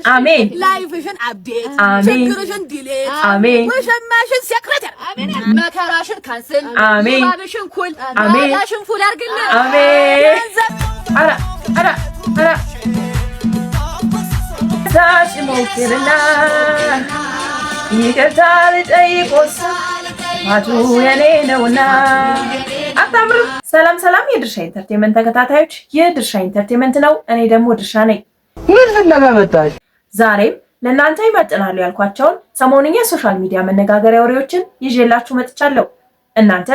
አሜን ላይፍሽን አፕዴት አሜን ችግርሽን ዲሌት አሜን ወሸማሽን ሴክሬታሪ አሜን መከራሽን ካንስል አሜን ባብሽን ኩል አሜን ባላሽን ፉል አርግልን አሜን አራ ዛሽ ሞክርና ይከታል ጠይቆስ ማቱ የኔ ነውና አታምሩ። ሰላም የድርሻ ኢንተርቴይንመንት ተከታታዮች፣ የድርሻ ኢንተርቴይንመንት ነው። እኔ ደግሞ ድርሻ ነኝ። ምን ለማመጣሽ ዛሬም ለእናንተ ይመጥናሉ ያልኳቸውን ሰሞንኛ ሶሻል ሚዲያ መነጋገሪያ ወሬዎችን ይዤላችሁ መጥቻለሁ። እናንተ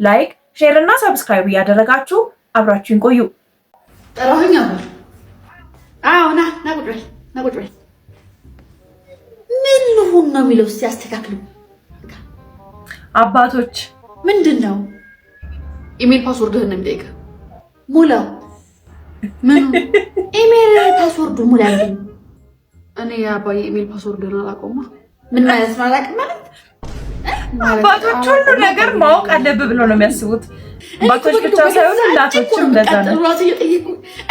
ላይክ፣ ሼር እና ሰብስክራይብ እያደረጋችሁ አብራችሁን ቆዩ። ጠራሁኝ ና ቁጭ በል ምን ልሁን ነው የሚለው ሲያስተካክሉ አባቶች ምንድነው ኢሜል ፓስወርድህን ነው የሚጠይቀው ሙላው ምን ኢሜል ፓስወርዱ ሙላልኝ እኔ አባዬ ኢሜል ፓስወርድህን አላውቀውማ ምን ማለት ነው አላውቅም ማለት አባቶች ሁሉ ነገር ማወቅ አለብህ ብሎ ነው የሚያስቡት አባቶች ብቻ ሳይሆን እናቶችም እንደዛ ነው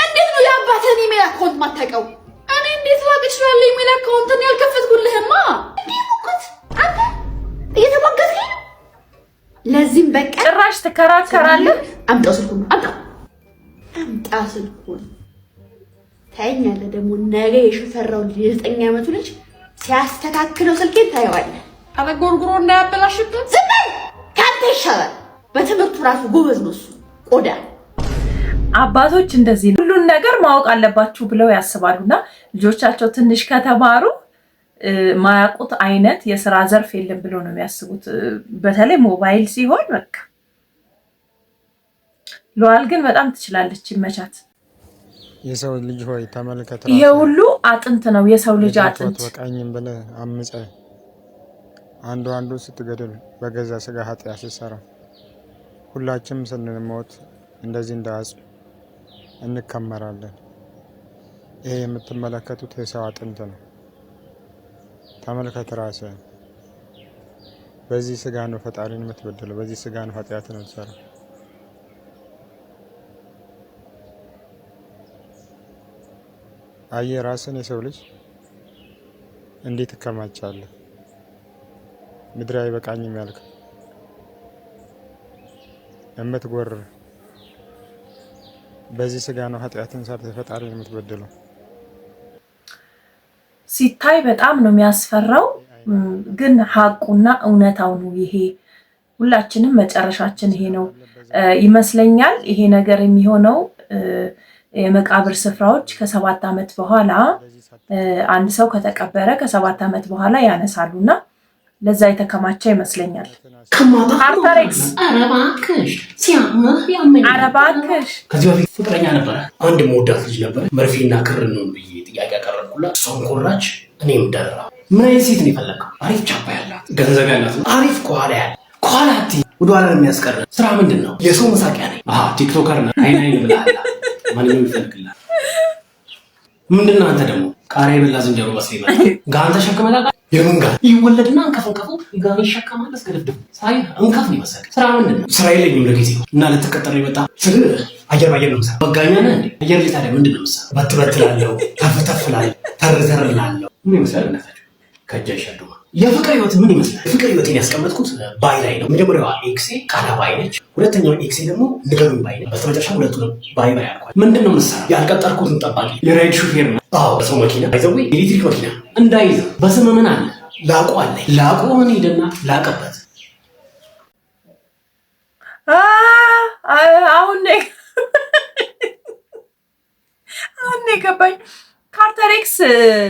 እንዴት ነው የአባትህን ኢሜል አካውንት ማታውቀው እኔ እንዴት ላውቅ እችላለሁ ኢሜል አካውንትን ያልከፈትኩልህማ እንዴት አንተ እየተሞገትከኝ ነው ለዚህም በቃ ጭራሽ ትከራከራለህ አምጣው ስልኩን ታኛለህ ደግሞ ነገ የሽፈራው የ9 ዓመቱ ልጅ ሲያስተካክለው ስልኬን ታየዋለህ አለጎርጉሮ እንዳያበላሽብህ ዝም በል ካንተ ይሻላል በትምህርቱ ራሱ ጎበዝ ነው እሱ ቆዳ አባቶች እንደዚህ ነው ሁሉን ነገር ማወቅ አለባችሁ ብለው ያስባሉና ልጆቻቸው ትንሽ ከተማሩ ማያውቁት አይነት የሥራ ዘርፍ የለም ብለው ነው የሚያስቡት በተለይ ሞባይል ሲሆን በቃ ሉዓል ግን በጣም ትችላለች ይመቻት የሰው ልጅ ሆይ ተመልከት ይሄ ሁሉ አጥንት ነው የሰው ልጅ አጥንት በቃኝም ብለ አምፀ አንዱ ስትገደል በገዛ ስጋ ኃጢአት ሲሰራ ሁላችንም ስንሞት እንደዚህ እንዳጽ እንከመራለን ይሄ የምትመለከቱት የሰው አጥንት ነው ተመልከት ራስህ በዚህ ስጋ ነው ፈጣሪን የምትበደለው በዚህ ስጋ ነው ኃጢአትን የምትሰራው አየህ ራስን የሰው ልጅ እንዴት ትከማቻለህ ምድራዊ በቃኝም ያልክ የምትጎር በዚህ ስጋ ነው ኃጢአትን ሰርተህ ፈጣሪን የምትበደለው ሲታይ በጣም ነው የሚያስፈራው ግን ሐቁና እውነታው ነው ይሄ ሁላችንም መጨረሻችን ይሄ ነው ይመስለኛል ይሄ ነገር የሚሆነው የመቃብር ስፍራዎች ከ7 ዓመት በኋላ አንድ ሰው ከተቀበረ ከ7 ዓመት በኋላ ያነሳሉና ለዛ የተከማቸ ይመስለኛል ካርተሬክስ አረባክሽ ሲያምህ ያመኝ አረባክሽ ከዚህ በፊት ፍቅረኛ ነበር አንድ ሞዳት ልጅ ነበር መርፌና ክር ነው ብዬ ጥያቄ አቀረብኩላት እሷም ኮራች እኔም ደራ ምን አይነት ሴት ነው የፈለከው አሪፍ ቻፓ ያላት ገንዘብ ያላት አሪፍ ኳላ ኳላቲ ወደኋላ የሚያስቀር ስራ ምንድነው የሰው መሳቂያ ነኝ ቲክቶከር ነኝ አይናይን ብላላ ማንንም ይፈልግላ ምንድነው አንተ ደግሞ ቃሪያ የበላ ዝንጀሮ መስለኝ ጋር ተሸክመላ የምን ጋር ይወለድና አንከፈንከፉ ጋር ይሸከማል እስከደፍደፍ ሳይ እንከፍ ነው መሰለ ስራ ምንድነው ስራ የለኝም ለጊዜው እና ለተቀጠረ ይመጣ ስለ አየር ባየር ነው መሰለ በጋኛ ነህ እንዴ አየር ላይ ታዲያ ምንድነው መሰለ በትበትላለሁ ተፍተፍላለሁ ተርተርላለሁ ምን ይመስላል እናታችሁ ከጃይሻዱ የፍቅር ህይወት ምን ይመስላል ፍቅር ህይወትን ያስቀመጥኩት ባይ ላይ ነው መጀመሪያዋ ኤክሴ ቃላ ባይ ነች ሁለተኛው ኤክሴ ደግሞ ንገሩኝ ባይ ነች በስተመጨረሻ ሁለቱንም ባይ አልኳት ምንድነው መሰለ ያልቀጠርኩትን ጠባቂ የራይድ ሹፌር ነው ሰው መኪና አይዘው ኤሌክትሪክ መኪና እንዳይዝ በስም ምን አለ ላቁ አለ ላቁን ሄደና ላቀበት አሁን ገባኝ ካርተሬክስ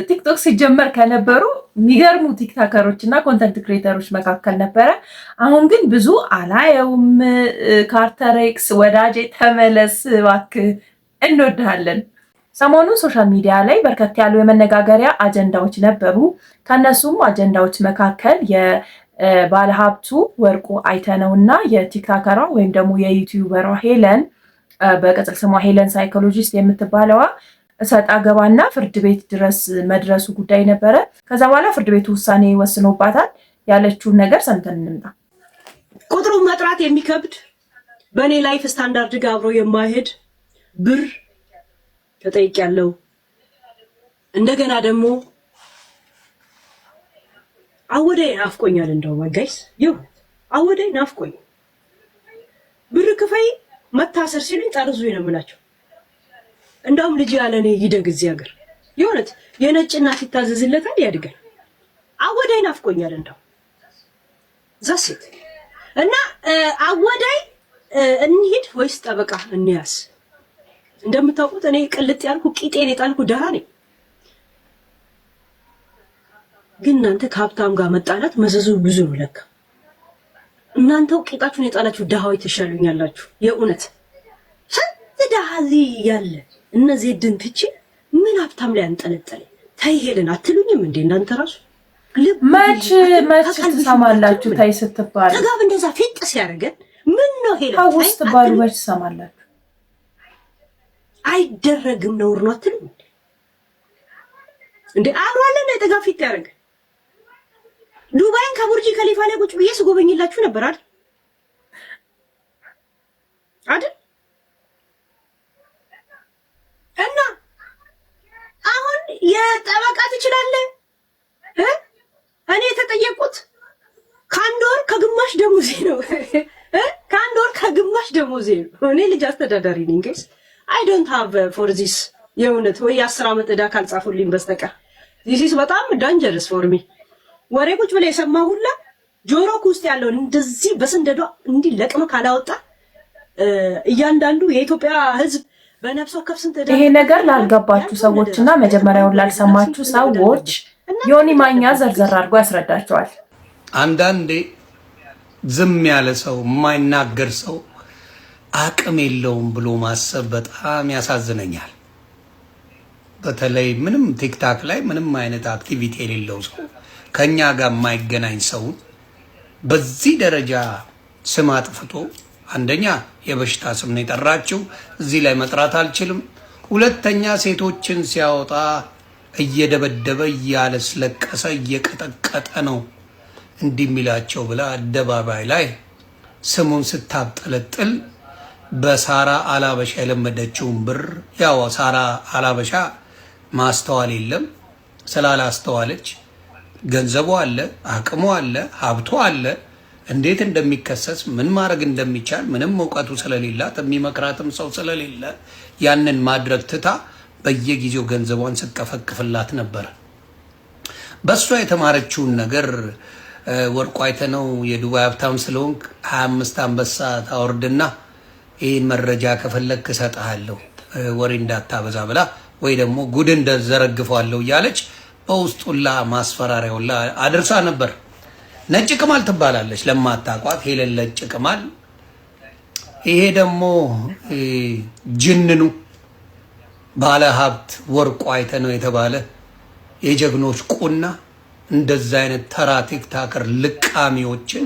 ቲክቶክ ሲጀመር ከነበሩ የሚገርሙ ቲክቶከሮች እና ኮንተንት ክሬተሮች መካከል ነበረ አሁን ግን ብዙ አላየውም ካርተሬክስ ወዳጄ ተመለስ እባክህ እንወድሃለን ሰሞኑን ሶሻል ሚዲያ ላይ በርከት ያሉ የመነጋገሪያ አጀንዳዎች ነበሩ ከነሱም አጀንዳዎች መካከል የባለሀብቱ ወርቁ አይተነውና የቲክቶከሯ ወይም ደግሞ የዩቲዩበሯ ሄለን በቅጽል ስሟ ሄለን ሳይኮሎጂስት የምትባለዋ እሰጣ ገባና ፍርድ ቤት ድረስ መድረሱ ጉዳይ ነበረ ከዛ በኋላ ፍርድ ቤቱ ውሳኔ ወስኖባታል ያለችውን ነገር ሰምተን እንምጣ ቁጥሩ መጥራት የሚከብድ በእኔ ላይፍ ስታንዳርድ ጋር አብሮ የማይሄድ ብር ተጠይቄያለሁ እንደገና ደግሞ አወዳይ ናፍቆኛል። እንደው ጋይስ አወዳይ ናፍቆኝ ብር ክፈይ መታሰር ሲሉኝ ጠርዙኝ ነው የምላቸው። እንደውም ልጅ ያለኔ ይደግ እዚህ ሀገር የሆነት የነጭ እናት ይታዘዝለታል ያድጋል። አወዳይ ናፍቆኛል እንደው ዛሴት እና አወዳይ እንሂድ ወይስ ጠበቃ እንያዝ? እንደምታውቁት እኔ ቅልጥ ያልኩ ቂጤን የጣልኩ ደሃ ነኝ። ግን እናንተ ከሀብታም ጋር መጣላት መዘዙ ብዙ ነው ለካ። እናንተው ቂጣችሁን የጣላችሁ ደሃዎች ትሻሉኛላችሁ። የእውነት ስንት ደሃ እዚህ ያለ እነዚህ ድንትቺ ምን ሀብታም ላይ አንጠለጠለ? ታይ ሄለን አትሉኝም እንዴ እናንተ ራሱ? መች ትሰማላችሁ? ታይ ስትባል ተጋብ እንደዛ ፊት ሲያደርገን ምን ነው ሄለን ታውስ ትባሉ መች ትሰማላችሁ? አይደረግም ነውር ነው አትሉም እንዴ? አሯለን ተጋብ ፊት ያደርገን ዱባይን ከቡርጂ ከሊፋ ላይ ቁጭ ብዬ ስጎበኝላችሁ ነበር አይደል? እና አሁን የጠበቃ ትችላለህ? እኔ የተጠየቁት ከአንድ ወር ከግማሽ ደሞዜ ነው። ከአንድ ወር ከግማሽ ደሞዜ ነው። እኔ ልጅ አስተዳዳሪ ነኝ ጋይስ። አይ ዶንት ሃቭ ፎር ዚስ የእውነት ወይ 10 ዓመት ዕዳ ካልጻፉልኝ በስተቀር ዚስ ኢዝ በጣም ዳንጀረስ ፎር ሚ። ወሬ ቁጭ ብለ የሰማ ሁላ ጆሮክ ውስጥ ያለውን እንደዚህ በስንደዷ እንዲህ ለቅመ ካላወጣ እያንዳንዱ የኢትዮጵያ ሕዝብ በነፍስ ወከፍ ስንት ይሄ ነገር ላልገባችሁ ሰዎችና መጀመሪያውን ላልሰማችሁ ሰዎች ዮኒ ማኛ ዘርዘር አድርጎ ያስረዳቸዋል። አንዳንዴ ዝም ያለ ሰው የማይናገር ሰው አቅም የለውም ብሎ ማሰብ በጣም ያሳዝነኛል። በተለይ ምንም ቲክታክ ላይ ምንም አይነት አክቲቪቲ የሌለው ሰው ከኛ ጋር የማይገናኝ ሰው በዚህ ደረጃ ስም አጥፍቶ አንደኛ የበሽታ ስም ነው የጠራችው፣ እዚህ ላይ መጥራት አልችልም። ሁለተኛ ሴቶችን ሲያወጣ እየደበደበ እያለስለቀሰ እየቀጠቀጠ ነው እንዲህ የሚላቸው ብላ አደባባይ ላይ ስሙን ስታብጠለጥል በሳራ አላበሻ የለመደችውን ብር ያው ሳራ አላበሻ ማስተዋል የለም ስላላስተዋለች ገንዘቡ አለ፣ አቅሙ አለ፣ ሀብቱ አለ። እንዴት እንደሚከሰስ ምን ማድረግ እንደሚቻል ምንም እውቀቱ ስለሌላት የሚመክራትም ሰው ስለሌለ ያንን ማድረግ ትታ በየጊዜው ገንዘቧን ስቀፈቅፍላት ነበር። በሷ የተማረችውን ነገር ወርቁ አይተነው የዱባይ ሀብታም ስለሆንክ 25 አንበሳ ታወርድና ይህን መረጃ ከፈለክ እሰጥሃለሁ ወሬ እንዳታበዛ ብላ ወይ ደግሞ ጉድ እንደዘረግፈዋለሁ እያለች በውስጡላ ማስፈራሪያውላ አድርሳ ነበር። ነጭ ቅማል ትባላለች ለማታቋት ሄለን ነጭ ቅማል። ይሄ ደግሞ ጅንኑ ባለ ሀብት ወርቁ አይተነው የተባለ የጀግኖች ቁና እንደዛ አይነት ተራ ቲክታከር ልቃሚዎችን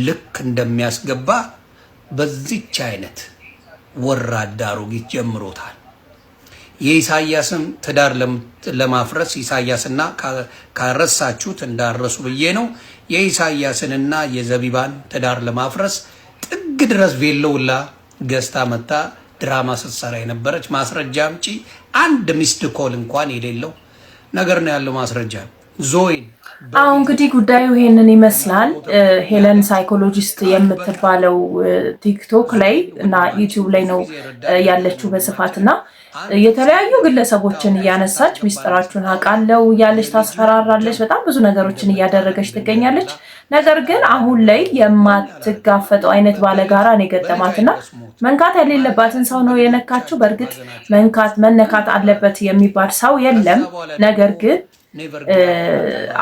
ልክ እንደሚያስገባ በዚች አይነት ወራዳ አሮጊት ጀምሮታል። የኢሳያስን ትዳር ለማፍረስ ኢሳያስና ካረሳችሁት እንዳረሱ ብዬ ነው። የኢሳያስንና የዘቢባን ትዳር ለማፍረስ ጥግ ድረስ ቬሎውላ ገዝታ መታ ድራማ ስትሰራ የነበረች ማስረጃ አምጪ። አንድ ሚስድ ኮል እንኳን የሌለው ነገር ነው ያለው ማስረጃ ዞይ። አሁን እንግዲህ ጉዳዩ ይሄንን ይመስላል። ሄለን ሳይኮሎጂስት የምትባለው ቲክቶክ ላይ እና ዩቲዩብ ላይ ነው ያለችው በስፋት እና የተለያዩ ግለሰቦችን እያነሳች ሚስጥራችሁን አውቃለሁ እያለች ታስፈራራለች። በጣም ብዙ ነገሮችን እያደረገች ትገኛለች። ነገር ግን አሁን ላይ የማትጋፈጠው አይነት ባለጋራ ነው የገጠማትና መንካት የሌለባትን ሰው ነው የነካችው። በእርግጥ መነካት አለበት የሚባል ሰው የለም። ነገር ግን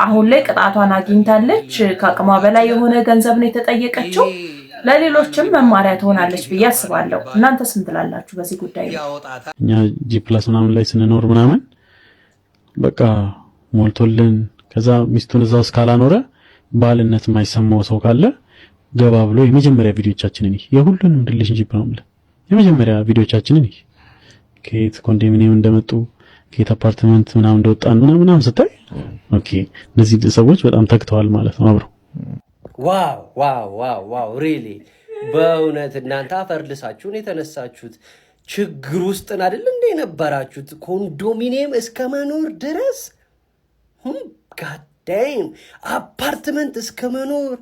አሁን ላይ ቅጣቷን አግኝታለች። ከአቅሟ በላይ የሆነ ገንዘብ ነው የተጠየቀችው። ለሌሎችም መማሪያ ትሆናለች ብዬ አስባለሁ። እናንተስ ምን ትላላችሁ በዚህ ጉዳይ? እኛ ጂ+ ምናምን ላይ ስንኖር ምናምን በቃ ሞልቶልን ከዛ ሚስቱን እዛው እስካላኖረ ባልነት የማይሰማው ሰው ካለ ገባ ብሎ የመጀመሪያ ቪዲዮቻችንን የሁሉንም ሪሌሽንሺፕ ነው ማለት የመጀመሪያ ቪዲዮቻችንን ከየት ኮንዶሚኒየም እንደመጡ ከየት አፓርትመንት ምናምን እንደወጣን ምናምን ስታይ ኦኬ እነዚህ ሰዎች በጣም ተክተዋል ማለት ነው አብረው። ዋው ሪሊ በእውነት እናንተ አፈር ልሳችሁን የተነሳችሁት ችግር ውስጥ አይደል እንደ ነበራችሁት ኮንዶሚኒየም እስከ መኖር ድረስ ጋዳም አፓርትመንት እስከ መኖር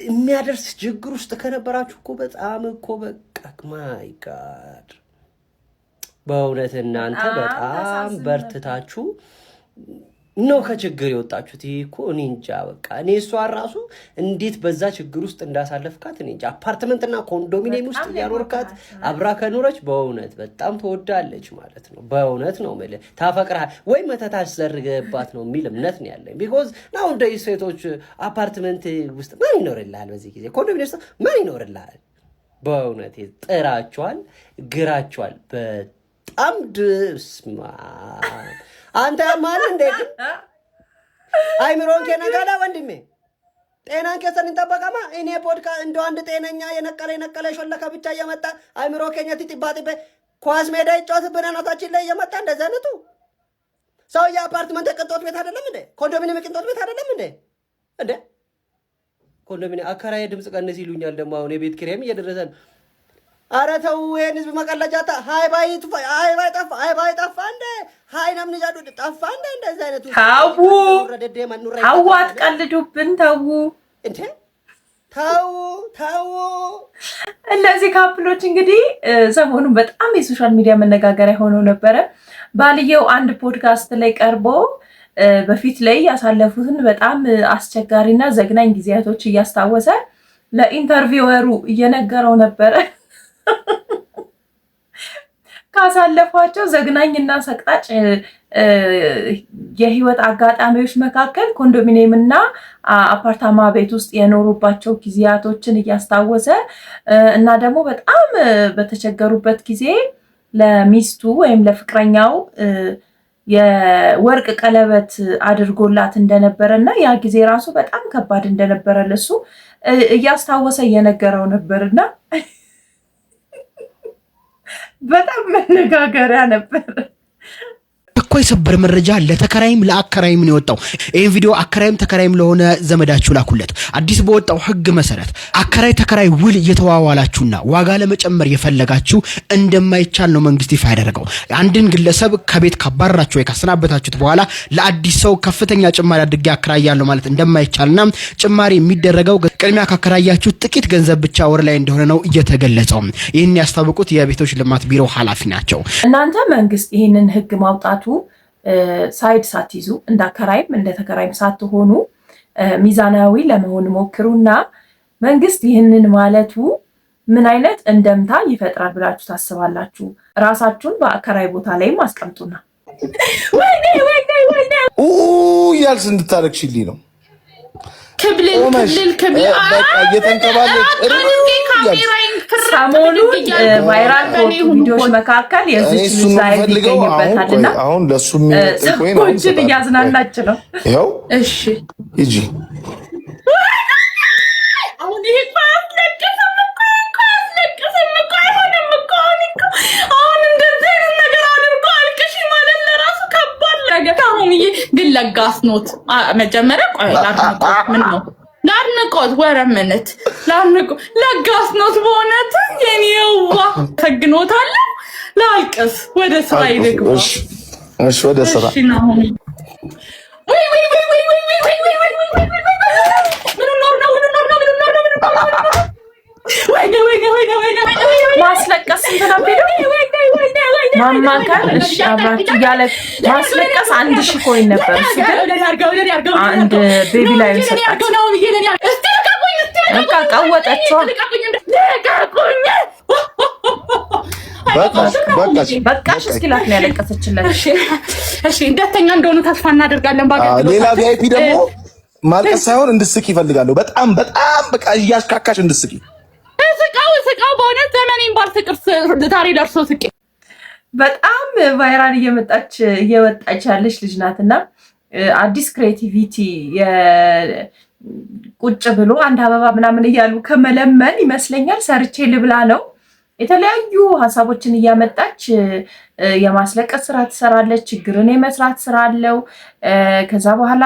የሚያደርስ ችግር ውስጥ ከነበራችሁ እኮ በጣም እኮ በቃ ማይ ጋድ በእውነት እናንተ በጣም በርትታችሁ ነው ከችግር የወጣችሁት። ይሄ እኮ እኔ እንጃ በቃ እኔ እሷ ራሱ እንዴት በዛ ችግር ውስጥ እንዳሳለፍካት እኔ እንጃ። አፓርትመንትና ኮንዶሚኒየም ውስጥ ያኖርካት አብራ ከኖረች በእውነት በጣም ተወዳለች ማለት ነው። በእውነት ነው ማለት ታፈቅራ ወይ መተታች ዘርገባት ነው የሚል እምነት ነው ያለኝ። ቢኮዝ ናው እንደ ሴቶች አፓርትመንት ውስጥ ማን ይኖርልሃል? በዚህ ጊዜ ኮንዶሚኒየም ውስጥ ማን ይኖርልሃል? በእውነት ጥራቸዋል፣ ግራቸዋል በጣም ድስማ አንተ ማን እንዴ አይምሮን ከነጋላ ወንድሜ ጤናን ከሰን እንጠበቀማ እኔ ፖድካስት እንደ አንድ ጤነኛ የነቀለ ሾለካ ብቻ እየመጣ አይምሮ ከኛት ጥባጥበ ኳስ ሜዳ ይጫወትብና ናታችን ላይ እየመጣ እንደዛ ነቱ ሰው የአፓርትመንት ቅንጦት ቤት አይደለም እንዴ? ኮንዶሚኒየም ቅንጦት ቤት አይደለም እንዴ? እንዴ ኮንዶሚኒየም አከራዬ ድምጽ ቀንስ ይሉኛል። ደግሞ አሁን የቤት ኪራይም እየደረሰን ኧረ ተው ይሄን ህዝብ መቀለጃታ ሃይ ባይ ጠፋ እንደ ሃይ ናምን ይዛዱ ጠፋ እንደ እንደዛ አይነቱ ታው አትቀልዱብን ተው እንዴ ታው እነዚህ ካፕሎች እንግዲህ ሰሞኑን በጣም የሶሻል ሚዲያ መነጋገሪያ ሆነው ነበረ። ባልየው አንድ ፖድካስት ላይ ቀርቦ በፊት ላይ ያሳለፉትን በጣም አስቸጋሪና ዘግናኝ ጊዜያቶች እያስታወሰ ለኢንተርቪወሩ እየነገረው ነበረ። ካሳለፏቸው ዘግናኝና ሰቅጣጭ የህይወት አጋጣሚዎች መካከል ኮንዶሚኒየም እና አፓርታማ ቤት ውስጥ የኖሩባቸው ጊዜያቶችን እያስታወሰ እና ደግሞ በጣም በተቸገሩበት ጊዜ ለሚስቱ ወይም ለፍቅረኛው የወርቅ ቀለበት አድርጎላት እንደነበረ እና ያ ጊዜ ራሱ በጣም ከባድ እንደነበረ ለሱ እያስታወሰ እየነገረው ነበርና በጣም መነጋገሪያ ነበር። እኮ የሰበር መረጃ ለተከራይም ለአከራይም ነው የወጣው። ይሄን ቪዲዮ አከራይም ተከራይም ለሆነ ዘመዳችሁ ላኩለት። አዲስ በወጣው ህግ መሰረት አከራይ ተከራይ ውል እየተዋዋላችሁና ዋጋ ለመጨመር የፈለጋችሁ እንደማይቻል ነው መንግስት ይፋ ያደረገው። አንድን ግለሰብ ከቤት ካባረራችሁ ወይ ካሰናበታችሁት በኋላ ለአዲስ ሰው ከፍተኛ ጭማሪ አድርጌ አከራያለሁ ማለት እንደማይቻልና ጭማሪ የሚደረገው ቅድሚያ ካከራያችሁ ጥቂት ገንዘብ ብቻ ወር ላይ እንደሆነ ነው እየተገለጸው። ይህን ያስታወቁት የቤቶች ልማት ቢሮ ኃላፊ ናቸው። እናንተ መንግስት ይህንን ህግ ማውጣቱ ሳይድ ሳትይዙ እንዳከራይም እንደተከራይም ሳትሆኑ ሚዛናዊ ለመሆን ሞክሩና መንግስት ይህንን ማለቱ ምን አይነት እንደምታ ይፈጥራል ብላችሁ ታስባላችሁ? ራሳችሁን በአከራይ ቦታ ላይም አስቀምጡና ያልስ እንድታረክሽልኝ ነው። ክብልል ሰሞኑን ቫይራል ከወጡ ቪዲዮዎች መካከል የዚች ልጅ ላይ ይገኝበታልና አሁን ለሱ የሚጠቆኝ ነው። ሰዎችን እያዝናናች ነው። ይኸው እሺ ሂጂ አሁን ይሄ ግን ለጋስ ኖት መጀመሪያ ቆይ ላድንቆት ምን ነው ላድንቆት ወረምነት ላድንቆት ለጋስ ኖት በእውነት የኔዋ ተግኖታል። ላልቅስ ወደ ስራ ይልግባ። እሺ ወደ ስራ ማስለቀስ ማማከር እሺ አብራችሁ ያለ ማስለቀስ 1000 ኮይን ነበር። እሱ ግን አንድ ቤቢ ላይ ሰጣችሁ። በቃ ቀወጠችው። በቃሽ እስኪላት ነው ያለቀሰችለት። እሺ እንደተኛ እንደሆነ ተስፋ እናደርጋለን። ሌላ ቪአይፒ ደግሞ ማልቀስ ሳይሆን እንድስቂ ይፈልጋለሁ። በጣም በቃ እያስካካሽ እንድስቂ ስቃው በእውነት ዘመኔን ባልፍቅር ዛሬ ደርሶ ስቄ በጣም ቫይራል እየወጣች ያለች ልጅ ናትና አዲስ ክሬቲቪቲ ቁጭ ብሎ አንድ አበባ ምናምን እያሉ ከመለመን ይመስለኛል ሰርቼ ልብላ ነው። የተለያዩ ሀሳቦችን እያመጣች የማስለቀስ ስራ ትሰራለች። ችግርን የመስራት ስራ አለው። ከዛ በኋላ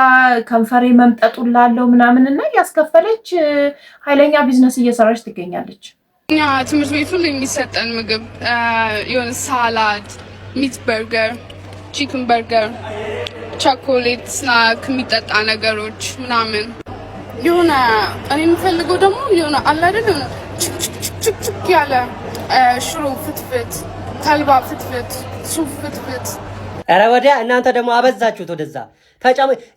ከንፈሬ መምጠጡን ላለው ምናምን እና ያስከፈለች ኃይለኛ ቢዝነስ እየሰራች ትገኛለች። እኛ ትምህርት ቤቱ ላይ የሚሰጠን ምግብ የሆነ ሳላድ፣ ሚት በርገር፣ ቺክን በርገር፣ ቸኮሌት፣ ስናክ፣ የሚጠጣ ነገሮች ምናምን የሆነ እኔ የምፈልገው ደግሞ የሆነ አለ አይደል የሆነ ችክ ያለ ሽሮ ፍትፍት፣ ተልባ ፍትፍት፣ ሱፍ ፍትፍት። ኧረ ወዲያ እናንተ ደግሞ አበዛችሁት። ወደዛ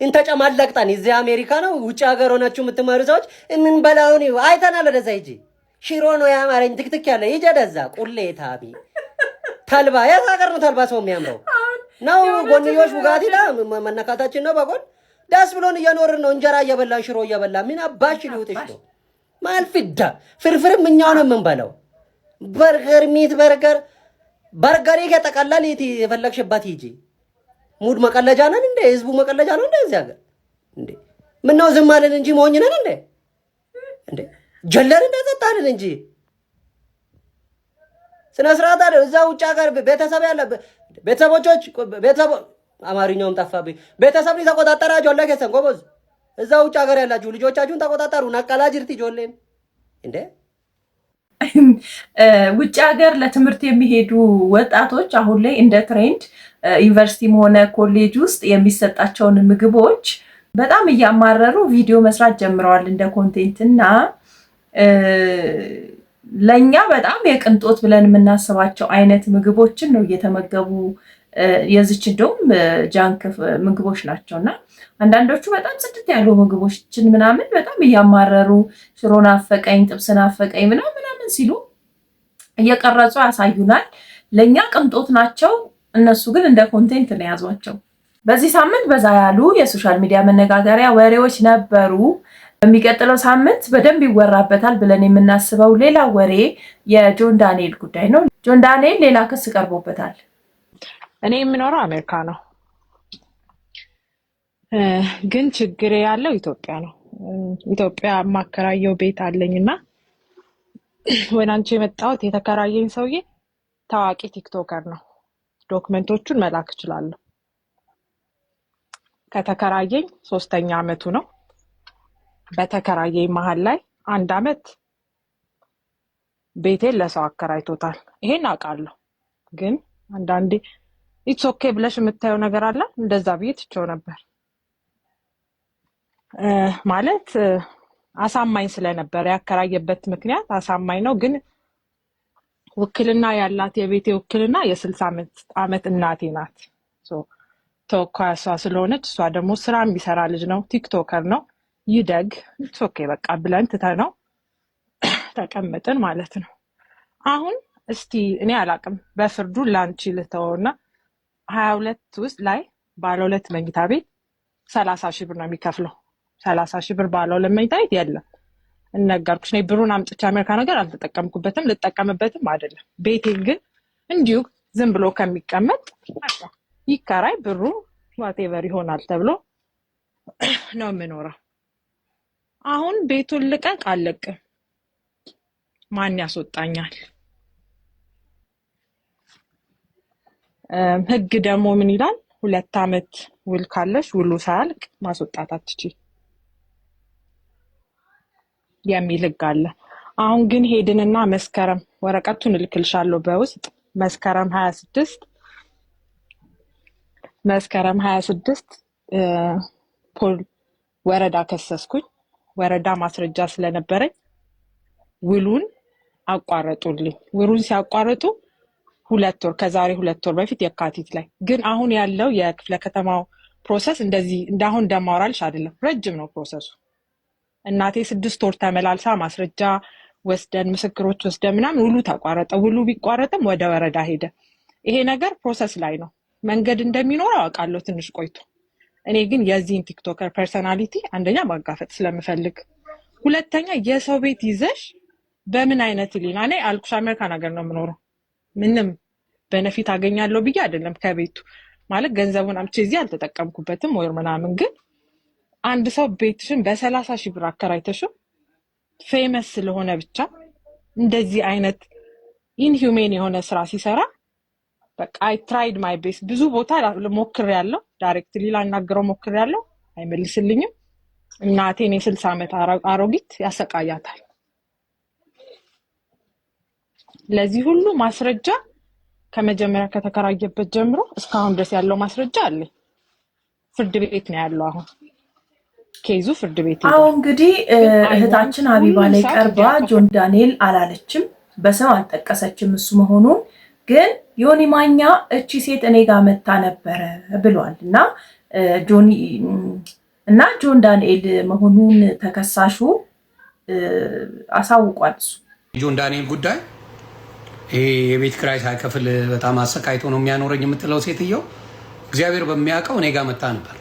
እንተጨማለቅጣን እዚህ አሜሪካ ነው ውጭ ሀገር ሆናችሁ የምትማሩ ሰዎች የምንበላውን አይተናል። ወደዛ ሂጂ። ሽሮ ነው ያማረኝ ትክትክ ያለ ሂጂ ወደዛ። ቁሌታቢ ተልባ የት ሀገር ነው ተልባ ሰው የሚያምረው ነው? ጎንዮሽ ቡጋቲ ላ መነካታችን ነው በጎን ደስ ብሎን እየኖርን ነው። እንጀራ እየበላን ሽሮ እየበላን ምን አባሽ ሊውጥሽ ነው? ማልፍዳ ፍርፍርም እኛው ነው የምንበላው። በርገር ሚት በርገር ይገጠቃላል። የት የፈለግሽባት ሂጂ። ሙድ መቀለጃ ነን እንዴ? ህዝቡ መቀለጃ ነው እንዴ እዚህ ሀገር እንዴ? ምነው ዝም አልን እንጂ ሞኝ ነን እንዴ? እንዴ ጀለር እንደጠጣልን እንጂ ስነ ስርዓት አለ። እዛ ውጭ ሀገር ቤተሰብ ያለ ቤተሰብ አማርኛውም ጠፋብኝ። ቤተሰብ ተቆጣጠራ ጆለ ከሰን ጎበዝ። እዛ ውጭ ሀገር ያላችሁ ልጆቻችሁን ተቆጣጠሩ። ነቀላ ጅርቲ ጆሌም እንዴ ውጭ ሀገር ለትምህርት የሚሄዱ ወጣቶች አሁን ላይ እንደ ትሬንድ ዩኒቨርሲቲም ሆነ ኮሌጅ ውስጥ የሚሰጣቸውን ምግቦች በጣም እያማረሩ ቪዲዮ መስራት ጀምረዋል እንደ ኮንቴንት እና ለኛ በጣም የቅንጦት ብለን የምናስባቸው አይነት ምግቦችን ነው እየተመገቡ የዚች እንደውም ጃንክ ምግቦች ናቸው እና አንዳንዶቹ በጣም ጽድት ያሉ ምግቦችን ምናምን በጣም እያማረሩ ሽሮ ናፈቀኝ፣ ጥብስ ናፈቀኝ ምናምን ሲሉ እየቀረጹ ያሳዩናል። ለኛ ቅንጦት ናቸው፣ እነሱ ግን እንደ ኮንቴንት ነው የያዟቸው። በዚህ ሳምንት በዛ ያሉ የሶሻል ሚዲያ መነጋገሪያ ወሬዎች ነበሩ። በሚቀጥለው ሳምንት በደንብ ይወራበታል ብለን የምናስበው ሌላ ወሬ የጆን ዳንኤል ጉዳይ ነው። ጆን ዳንኤል ሌላ ክስ ቀርቦበታል። እኔ የምኖረው አሜሪካ ነው፣ ግን ችግር ያለው ኢትዮጵያ ነው። ኢትዮጵያ የማከራየው ቤት አለኝና ወደ አንቺ የመጣሁት የተከራየኝ ሰውዬ ታዋቂ ቲክቶከር ነው። ዶክመንቶቹን መላክ እችላለሁ። ከተከራየኝ 3ኛ አመቱ ነው። በተከራየኝ መሀል ላይ 1 አመት ቤቴን ለሰው አከራይቶታል። ይሄን አውቃለሁ። ግን አንዳንዴ ኢትስ ኦኬ ብለሽ የምታየው ነገር አለ። እንደዛ ብዬ ትቼው ነበር ማለት አሳማኝ ስለነበር ያከራየበት ምክንያት አሳማኝ ነው። ግን ውክልና ያላት የቤቴ ውክልና የ60 ዓመት እናቴ ናት። ተወካይ እሷ ስለሆነች እሷ ደግሞ ስራ የሚሰራ ልጅ ነው፣ ቲክቶከር ነው። ይደግ ኢትስ ኦኬ በቃ ብለን ትተነው ተቀመጥን ማለት ነው። አሁን እስቲ እኔ አላቅም በፍርዱ ላንቺ ልተውና 22 ውስጥ ላይ ባለ 2 መኝታ ቤት 30 ሺህ ብር ነው የሚከፍለው። 30 ሺህ ብር ባለ 2 መኝታ ቤት የለም። እነገርኩሽ ነው ብሩን አምጥቼ አሜሪካ ነገር አልተጠቀምኩበትም፣ ልጠቀምበትም አይደለም። ቤቴን ግን እንዲሁ ዝም ብሎ ከሚቀመጥ ይከራይ፣ ብሩ ዋቴቨር ይሆናል ተብሎ ነው የምኖረው። አሁን ቤቱን ልቀቅ አልለቅም፣ ማን ያስወጣኛል? ህግ ደግሞ ምን ይላል? 2 አመት ውል ካለሽ ውሉ ሳያልቅ ማስወጣት አትችይ የሚል ህግ አለ። አሁን ግን ሄድንና መስከረም ወረቀቱን እልክልሻለሁ በውስጥ መስከረም 26 ፖል ወረዳ ከሰስኩኝ። ወረዳ ማስረጃ ስለነበረኝ ውሉን አቋረጡልኝ። ውሉን ሲያቋርጡ 2 ወር ከዛሬ 2 ወር በፊት የካቲት ላይ ግን አሁን ያለው የክፍለ ከተማው ፕሮሰስ እንደዚህ እንዳሁን እንደማወራልሽ አይደለም። ረጅም ነው ፕሮሰሱ። እናቴ 6 ወር ተመላልሳ ማስረጃ ወስደን ምስክሮች ወስደን ምናምን ውሉ ተቋረጠ። ውሉ ቢቋረጥም ወደ ወረዳ ሄደ። ይሄ ነገር ፕሮሰስ ላይ ነው። መንገድ እንደሚኖረው አውቃለሁ ትንሽ ቆይቶ። እኔ ግን የዚህን ቲክቶከር ፐርሰናሊቲ አንደኛ ማጋፈጥ ስለምፈልግ፣ ሁለተኛ የሰው ቤት ይዘሽ በምን አይነት ሊና እኔ አልኩሽ አሜሪካን ሀገር ነው የምኖረው። ምንም በነፊት አገኛለሁ ብዬ አይደለም ከቤቱ ማለት ገንዘቡን አምጪ እዚህ አልተጠቀምኩበትም ወይ ምናምን። ግን አንድ ሰው ቤትሽን በ30 ሺህ ብር አከራይተሽው ፌመስ ስለሆነ ብቻ እንደዚህ አይነት ኢንሂዩሜን የሆነ ስራ ሲሰራ በቃ አይ ትራይድ ማይ ቤስት። ብዙ ቦታ ሞክሬያለሁ፣ ዳይሬክትሊ ላናግረው ሞክሬያለሁ፣ አይመልስልኝም። እናቴን የ60 ዓመት አሮጊት ያሰቃያታል። ለዚህ ሁሉ ማስረጃ ከመጀመሪያ ከተከራየበት ጀምሮ እስካሁን ድረስ ያለው ማስረጃ አለ። ፍርድ ቤት ነው ያለው። አሁን ኬዙ ፍርድ ቤት ነው። አሁን እንግዲህ እህታችን ሀቢባ ላይ ቀርባ ጆን ዳንኤል አላለችም፣ በስም አልጠቀሰችም እሱ መሆኑን። ግን ዮኒ ማኛ እቺ ሴት እኔ ጋር መታ ነበረ ብሏል እና ጆን ዳንኤል መሆኑን ተከሳሹ አሳውቋል። እሱ ጆን ዳንኤል ጉዳይ ይሄ የቤት ኪራይ ሳይከፍል በጣም አሰቃይቶ ነው የሚያኖረኝ የምትለው ሴትየው እግዚአብሔር በሚያውቀው እኔ ጋር መታ ነበር።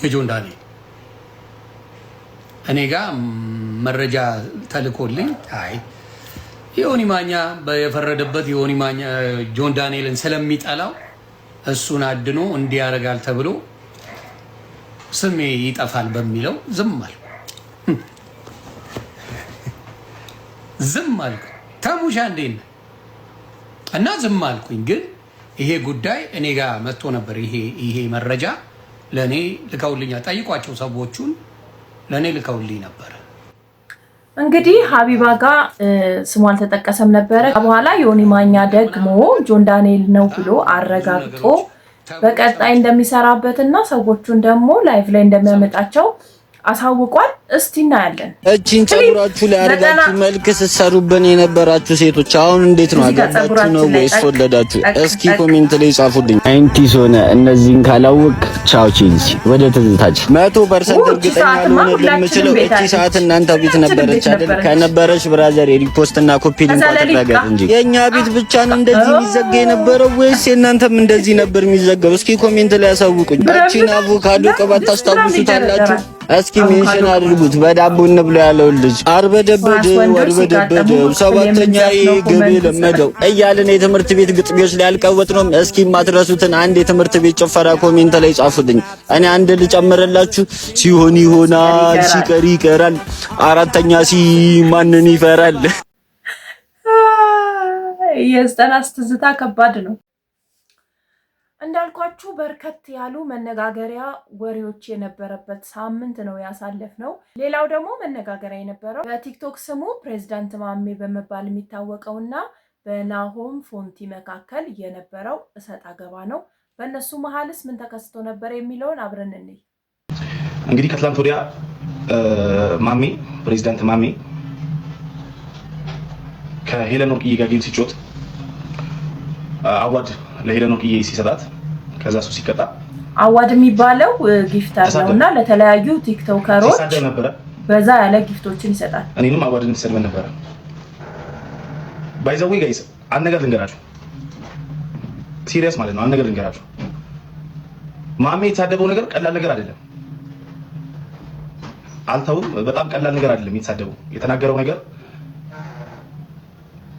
የጆን ዳንኤል እኔ ጋር መረጃ ተልኮልኝ አይ ዮኒ ማኛ የፈረደበት ዮኒ ማኛ ጆን ዳንኤልን ስለሚጠላው እሱን አድኖ እንዲያረጋል ተብሎ ስሜ ይጠፋል በሚለው ዝም አልኩ። ተሙሻ እንዴት ነህ? እና ዝም አልኩኝ። ግን ይሄ ጉዳይ እኔ ጋር መጥቶ ነበር። ይሄ መረጃ ለኔ ልከውልኛል። ጠይቋቸው ሰዎቹን ለኔ ልከውልኝ ነበር። እንግዲህ ሀቢባ ጋር ስሙ አልተጠቀሰም ነበረ። በኋላ ዮኒ ማኛ ደግሞ ጆን ዳንኤል ነው ብሎ አረጋግጦ በቀጣይ እንደሚሰራበትና ሰዎቹን ደግሞ ላይቭ ላይ እንደሚያመጣቸው አሳውቋል። እስቲ እናያለን። እቺን ጸጉራችሁ ላይ አርጋችሁ መልክ ስትሰሩብን የነበራችሁ ሴቶች አሁን እንዴት ነው? አገባችሁ ነው ወይስ ወለዳችሁ? እስኪ ኮሜንት ላይ ጻፉልኝ። አይንቲስ ሆነ እነዚህን ካላወቅ ቻው ቼልሲ። ወደ ትዝታችሁ 100% እርግጠኛ ልሆን የምችለው እቺ ሰዓት እናንተ ቤት ነበረች አይደል? ከነበረች ብራዘር ሪፖስት እና ኮፒ ሊንክ አድርገህ እንጂ የኛ ቤት ብቻ ነው እንደዚህ የሚዘጋ የነበረው ወይስ የእናንተም እንደዚህ ነበር የሚዘጋው? እስኪ ኮሜንት ላይ አሳውቁኝ። እቺን አቮካዶ ቅባት ታስታውሱታላችሁ? እስኪ ሜንሽን አድርጉት። በዳቦ እንብላ ያለው ልጅ አርበደበደው ሰባተኛ ግብ ለመደው እያልን የትምህርት ቤት ግጥሚዎች ላይ አልቀወጥነውም። እስኪ ማትረሱትን አንድ የትምህርት ቤት ጭፈራ ኮሜንት ላይ ጻፉልኝ። እኔ አንድ ልጨምርላችሁ። ሲሆን ይሆናል፣ ሲቀር ይቀራል፣ አራተኛ ማንን ይፈራል። የዘጠናስ ትዝታ ከባድ ነው። እንዳልኳችሁ በርከት ያሉ መነጋገሪያ ወሬዎች የነበረበት ሳምንት ነው ያሳለፍነው። ሌላው ደግሞ መነጋገሪያ የነበረው በቲክቶክ ስሙ ፕሬዝዳንት ማሜ በመባል የሚታወቀውና በናሆም ፎንቲ መካከል የነበረው እሰጥ አገባ ነው። በእነሱ መሀልስ ምን ተከስቶ ነበር የሚለውን አብረን እንይ። እንግዲህ ከትላንት ወዲያ ማሜ ፕሬዝዳንት ማሜ ከሄለን ወርቅዬ ጋር ጌም ሲጮት አዋድ ለሄለን ወርቅዬ ሲሰጣት ከዛ እሱ ሲቀጣ አዋድ የሚባለው ጊፍተር ነውና ለተለያዩ ቲክቶከሮች በዛ ያለ ጊፍቶችን ይሰጣል። እኔንም አዋድን ተሰድበን ነበር። ባይ ዘ ዌይ ጋይስ አንድ ነገር ልንገራችሁ፣ ሲሪየስ ማለት ነው። አንድ ነገር ልንገራችሁ፣ ማሜ የተሳደበው ነገር ቀላል ነገር አይደለም። አልተውም፣ በጣም ቀላል ነገር አይደለም የተሳደበው። የተናገረው ነገር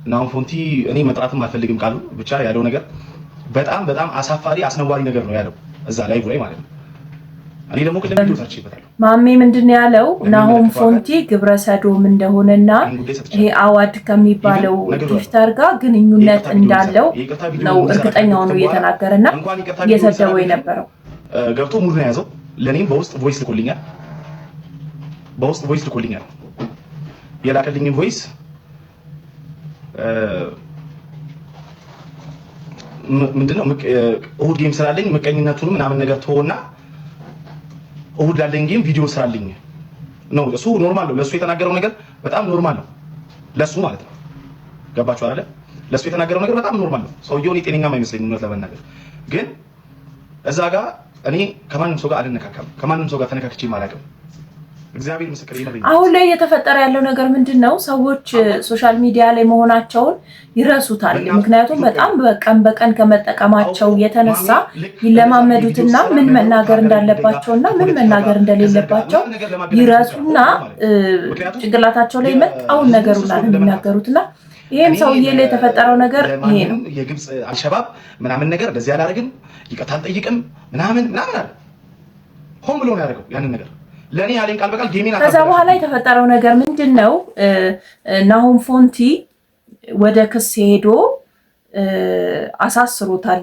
ናሆም ፎንቲ እኔ መጥራትም አልፈልግም ቃሉ ብቻ ያለው ነገር በጣም አሳፋሪ አስነዋሪ ነገር ነው ያለው እዛ ላይ ማለት ነው። እኔ ደግሞ ቅድም ቪዲዮ ሰርቼበታለሁ። ማሜ ምንድነው ያለው? ናሆም ፎንቲ ግብረ ሰዶም እንደሆነና ይሄ አዋድ ከሚባለው ጊፍተር ጋር ግንኙነት እንዳለው ነው እርግጠኛው ነው እየተናገረና እየሰደበው የነበረው። ገብቶ ሙሉ ነው ያዘው። ለኔም በውስጥ ቮይስ ልኮልኛል። የላከልኝ ቮይስ ምንድነው እሁድ ጌም ስራልኝ ምቀኝነቱን ምናምን ነገር ተወና እሁድ ላለኝ ጌም ቪዲዮ ስራልኝ ነው። እሱ ኖርማል ነው። ለሱ የተናገረው ነገር በጣም ኖርማል ነው ለሱ ማለት ነው። ገባችሁ አይደለ? ለሱ የተናገረው ነገር በጣም ኖርማል ነው። ሰውየው ጤነኛም አይመስለኝም እውነት ለመናገር። ግን እዛ ጋር እኔ ከማንም ሰው ጋር አልነካካም፣ ከማንም ሰው ጋር ተነካክቼ አላውቅም። እግዚአብሔር ምስክር ይመረኝ። አሁን ላይ የተፈጠረ ያለው ነገር ምንድነው? ሰዎች ሶሻል ሚዲያ ላይ መሆናቸውን ይረሱታል። ምክንያቱም በጣም በቀን ከመጠቀማቸው የተነሳ ይለማመዱትና ምን መናገር እንዳለባቸውና ምን መናገር እንደሌለባቸው ይረሱና ጭንቅላታቸው ላይ መጣውን ነገር ሁላ የሚናገሩትና ይሄም ሰውዬ ላይ የተፈጠረው ነገር ይሄ ነው። የግብጽ አልሸባብ ምናምን ነገር እንደዚህ አላደርግም፣ ይቅርታ አልጠይቅም ምናምን አለ። ሆን ብሎ ነው ያደረገው ያንን ነገር ለኔ ያለኝ ቃል በቃል ጌሜን። ከዛ በኋላ የተፈጠረው ነገር ምንድነው? ናሆም ፎንቲ ወደ ክስ ሄዶ አሳስሮታል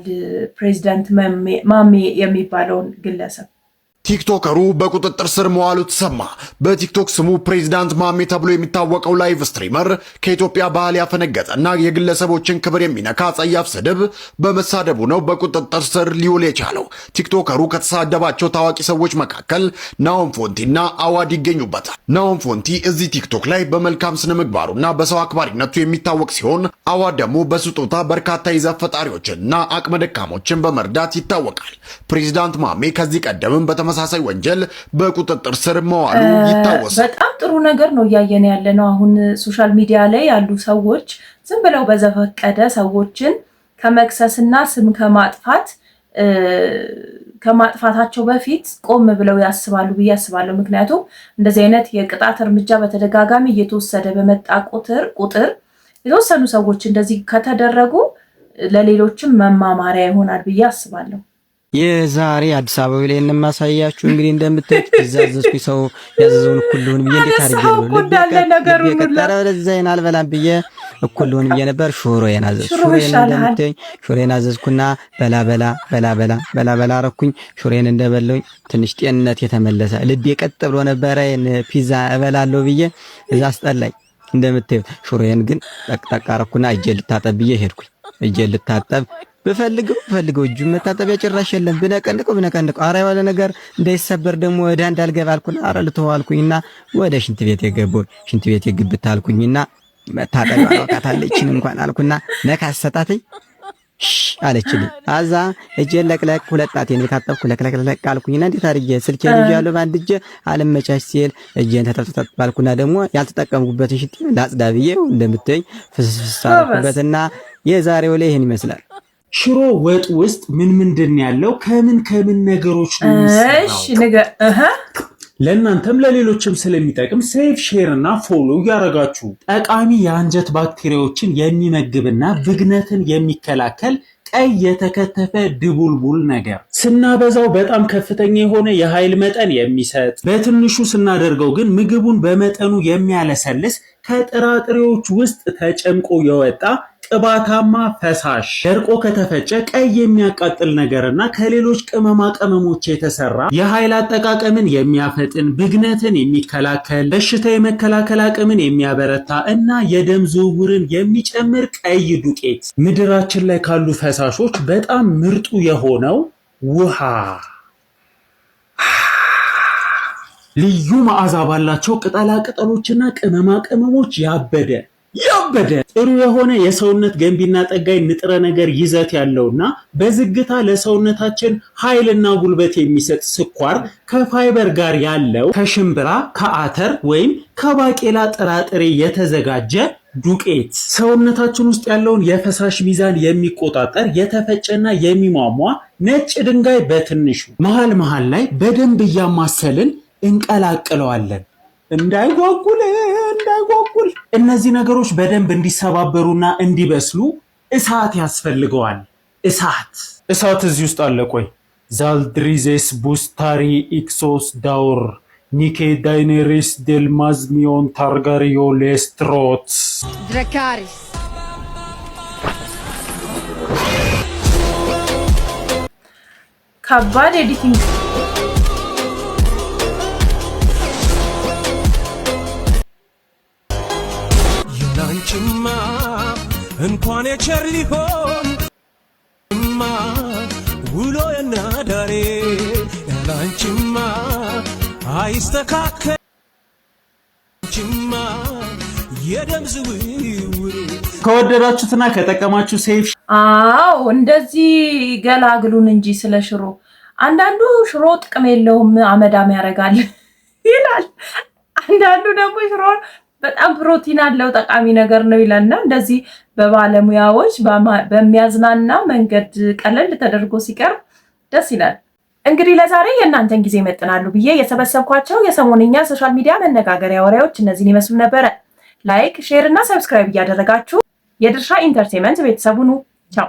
ፕሬዝዳንት ማሜ የሚባለውን ግለሰብ። ቲክቶከሩ በቁጥጥር ስር መዋሉ ተሰማ። በቲክቶክ ስሙ ፕሬዚዳንት ማሜ ተብሎ የሚታወቀው ላይቭ ስትሪመር ከኢትዮጵያ ባህል ያፈነገጠና የግለሰቦችን ክብር የሚነካ ጸያፍ ስድብ በመሳደቡ ነው በቁጥጥር ስር ሊውል የቻለው። ቲክቶከሩ ከተሳደባቸው ታዋቂ ሰዎች መካከል ናሆም ፎንቲና አዋድ ይገኙበታል። ናሆም ፎንቲ እዚህ ቲክቶክ ላይ በመልካም ስነ ምግባሩና በሰው አክባሪነቱ የሚታወቅ ሲሆን አዋድ ደግሞ በስጦታ በርካታ ይዘት ፈጣሪዎችንና አቅመ ደካሞችን በመርዳት ይታወቃል። ፕሬዚዳንት ማሜ ከዚህ ቀደምም ተመሳሳይ ወንጀል በቁጥጥር ስር መዋሉ ይታወሳል። በጣም ጥሩ ነገር ነው እያየን ያለ ነው። አሁን ሶሻል ሚዲያ ላይ ያሉ ሰዎች ዝም ብለው በዘፈቀደ ሰዎችን ከመክሰስና ስም ከማጥፋታቸው በፊት ቆም ብለው ያስባሉ ብዬ አስባለሁ። ምክንያቱም እንደዚህ አይነት የቅጣት እርምጃ በተደጋጋሚ እየተወሰደ በመጣ ቁጥር የተወሰኑ ሰዎች እንደዚህ ከተደረጉ ለሌሎችም መማማሪያ ይሆናል ብዬ አስባለሁ። የዛሬ አዲስ አበባ ላይ እንማሳያችሁ እንግዲህ እንደምታዩት ተዛዘዝኩ ሰው ያዘዘውን ሁሉን ብዬ እንዴት አድርጌ ነው ለቀጠረ ለዛይን አልበላም ብዬ ሁሉን ብዬ ነበር። ሹሮዬን እንደምታዩኝ ሹሮዬን አዘዝኩና በላ አረኩኝ። ሹሮዬን እንደበለውኝ ትንሽ ጤንነት የተመለሰ ልቤ ቀጥ ብሎ ነበረ። ፒዛ እበላለሁ ብዬ እዛ አስጠላኝ። እንደምታዩት ሹሮዬን ግን ጠቅጠቅ አረኩና እጄ ልታጠብ ብዬ ሄድኩኝ። እጄ ልታጠብ በፈልገው እጁ መታጠቢያ ጭራሽ የለም። ብነቀንቀው አረ ያለ ነገር እንዳይሰበር ደግሞ ወደ አንድ አልገባ አልኩና አረ ልተዋልኩኝና ወደ ሽንት ቤት የገባው ሽንት ቤት የግብት አልኩኝና መታጠቢያ አውቃታለችን እንኳን አልኩና ነካሰጣትኝ አለችልኝ። አዛ እጄን ለቅለቅ ሁለት ጣቴን የታጠብኩ ለቅለቅ አልኩኝና እንዴት አድርጌ ስልኬ ልጅ ያለው ባንድ እጄ አለመቻች ሲል እጄን ተጠጥባልኩና ደግሞ ያልተጠቀምኩበት ሽንት ላጽዳ ብዬ እንደምትኝ ፍስፍስ አልኩበትና የዛሬው ላይ ይሄን ይመስላል። ሽሮ ወጥ ውስጥ ምን ምንድን ያለው ከምን ነገሮች ነው የሚሰራው? እሺ ነገር ለእናንተም ለሌሎችም ስለሚጠቅም ሴቭ ሼር እና ፎሎ ያረጋችሁ ጠቃሚ የአንጀት ባክቴሪያዎችን የሚመግብና ብግነትን የሚከላከል ቀይ የተከተፈ ድቡልቡል ነገር ስናበዛው በጣም ከፍተኛ የሆነ የኃይል መጠን የሚሰጥ በትንሹ ስናደርገው ግን ምግቡን በመጠኑ የሚያለሰልስ ከጥራጥሬዎች ውስጥ ተጨምቆ የወጣ ቅባታማ ፈሳሽ ደርቆ ከተፈጨ ቀይ የሚያቃጥል ነገርና ከሌሎች ቅመማ ቅመሞች የተሰራ የኃይል አጠቃቀምን የሚያፈጥን ብግነትን የሚከላከል በሽታ የመከላከል አቅምን የሚያበረታ እና የደም ዝውውርን የሚጨምር ቀይ ዱቄት ምድራችን ላይ ካሉ ፈሳሾች በጣም ምርጡ የሆነው ውሃ ልዩ መዓዛ ባላቸው ቅጠላ ቅጠሎችና ቅመማ ቅመሞች ያበደ ጥሩ የሆነ የሰውነት ገንቢና ጠጋይ ንጥረ ነገር ይዘት ያለውና በዝግታ ለሰውነታችን ኃይልና ጉልበት የሚሰጥ ስኳር ከፋይበር ጋር ያለው ከሽምብራ ከአተር ወይም ከባቄላ ጥራጥሬ የተዘጋጀ ዱቄት ሰውነታችን ውስጥ ያለውን የፈሳሽ ሚዛን የሚቆጣጠር የተፈጨና የሚሟሟ ነጭ ድንጋይ በትንሹ መሃል ላይ በደንብ እያማሰልን እንቀላቅለዋለን። እንዳይጓጉል እነዚህ ነገሮች በደንብ እንዲሰባበሩና እንዲበስሉ እሳት ያስፈልገዋል። እሳት እዚህ ውስጥ አለ። ቆይ ዛልድሪዜስ ቡስታሪ ኢክሶስ ዳውር ኒኬ ዳይኔሪስ ዴልማዝሚዮን ታርጋሪዮ ሌስትሮት ድራካሪስ ከባድ ኤዲቲንግ ችማ እንኳን የቸር ሊሆን ማ ውሎ የናዳሬ ያላንችማ አይስተካከል ችማ የደም ዝውውር ከወደዳችሁትና ከጠቀማችሁ ሴፍ እንደዚህ ገላግሉን እንጂ ስለ ሽሮ አንዳንዱ ሽሮ ጥቅም የለውም አመዳም ያደርጋል ይላል። አንዳንዱ ደግሞ ሽሮ በጣም ፕሮቲን አለው ጠቃሚ ነገር ነው ይላልና እንደዚህ በባለሙያዎች በሚያዝናና መንገድ ቀለል ተደርጎ ሲቀርብ ደስ ይላል። እንግዲህ ለዛሬ የእናንተን ጊዜ ይመጥናሉ ብዬ የሰበሰብኳቸው የሰሞንኛ ሶሻል ሚዲያ መነጋገሪያ ወሬዎች እነዚህን ይመስሉ ነበረ። ላይክ፣ ሼር እና ሰብስክራይብ እያደረጋችሁ የድርሻ ኢንተርቴይንመንት ቤተሰቡን ቻው።